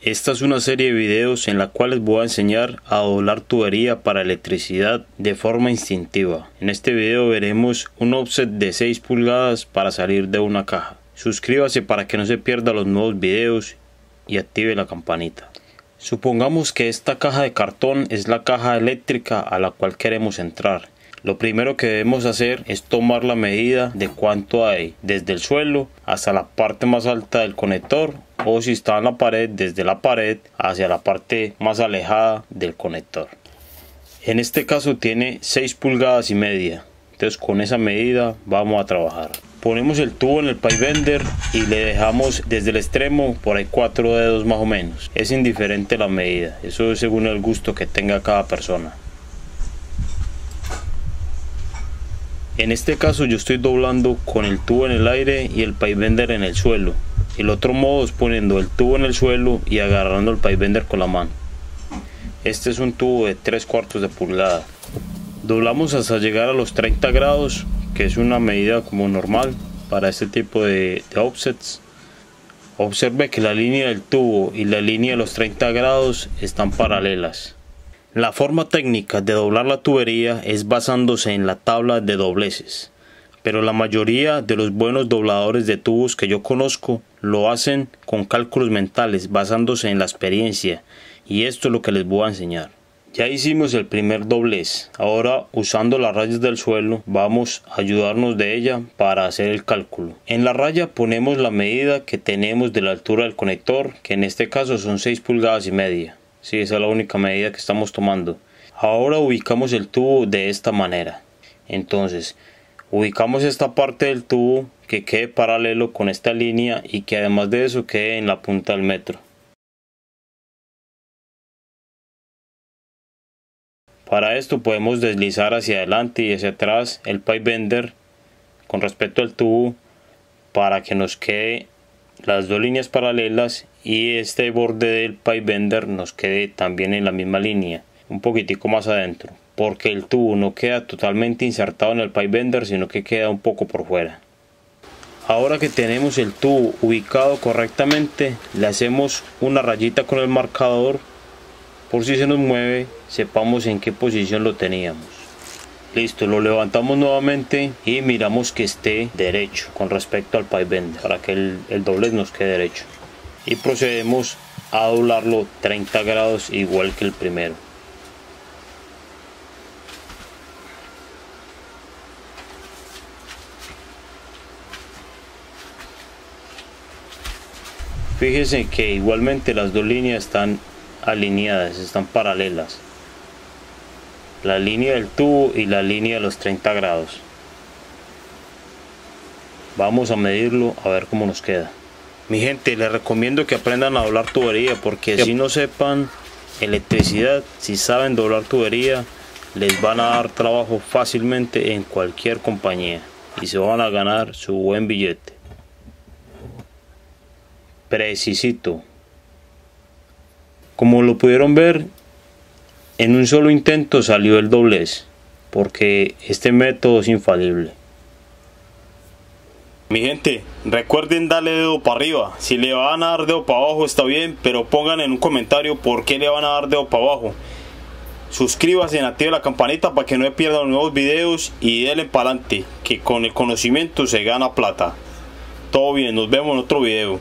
Esta es una serie de videos en la cual les voy a enseñar a doblar tubería para electricidad de forma instintiva. En este video veremos un offset de 6 pulgadas para salir de una caja. Suscríbase para que no se pierda los nuevos videos y active la campanita. Supongamos que esta caja de cartón es la caja eléctrica a la cual queremos entrar. Lo primero que debemos hacer es tomar la medida de cuánto hay desde el suelo hasta la parte más alta del conector, o si está en la pared, desde la pared hacia la parte más alejada del conector. En este caso tiene 6 pulgadas y media, entonces con esa medida vamos a trabajar. Ponemos el tubo en el pipe bender y le dejamos desde el extremo por ahí 4 dedos más o menos. Es indiferente la medida, eso es según el gusto que tenga cada persona. En este caso yo estoy doblando con el tubo en el aire y el pipe bender en el suelo. El otro modo es poniendo el tubo en el suelo y agarrando el pipe bender con la mano. Este es un tubo de 3/4 de pulgada. Doblamos hasta llegar a los 30 grados, que es una medida como normal para este tipo de offsets. Observe que la línea del tubo y la línea de los 30 grados están paralelas. La forma técnica de doblar la tubería es basándose en la tabla de dobleces, pero la mayoría de los buenos dobladores de tubos que yo conozco lo hacen con cálculos mentales basándose en la experiencia, y esto es lo que les voy a enseñar. Ya hicimos el primer doblez, ahora usando las rayas del suelo vamos a ayudarnos de ella para hacer el cálculo. En la raya ponemos la medida que tenemos de la altura del conector, que en este caso son 6 pulgadas y media. Sí, esa es la única medida que estamos tomando. Ahora ubicamos el tubo de esta manera. Entonces, ubicamos esta parte del tubo que quede paralelo con esta línea y que además de eso quede en la punta del metro. Para esto podemos deslizar hacia adelante y hacia atrás el pipe bender con respecto al tubo para que nos quede las dos líneas paralelas y este borde del pipe bender nos quede también en la misma línea, un poquitico más adentro, porque el tubo no queda totalmente insertado en el pipe bender, sino que queda un poco por fuera. Ahora que tenemos el tubo ubicado correctamente, le hacemos una rayita con el marcador por si se nos mueve, sepamos en qué posición lo teníamos. Listo, lo levantamos nuevamente y miramos que esté derecho con respecto al pipe bender para que el doblez nos quede derecho. Y procedemos a doblarlo 30 grados igual que el primero. Fíjense que igualmente las dos líneas están alineadas, están paralelas. La línea del tubo y la línea de los 30 grados. Vamos a medirlo a ver cómo nos queda. Mi gente, les recomiendo que aprendan a doblar tubería, porque si no sepan electricidad, si saben doblar tubería, les van a dar trabajo fácilmente en cualquier compañía y se van a ganar su buen billete. Precisito. Como lo pudieron ver, en un solo intento salió el doblez, porque este método es infalible. Mi gente, recuerden darle dedo para arriba. Si le van a dar dedo para abajo está bien, pero pongan en un comentario por qué le van a dar dedo para abajo. Suscríbase y active la campanita para que no se pierdan los nuevos videos y denle para adelante, que con el conocimiento se gana plata. Todo bien, nos vemos en otro video.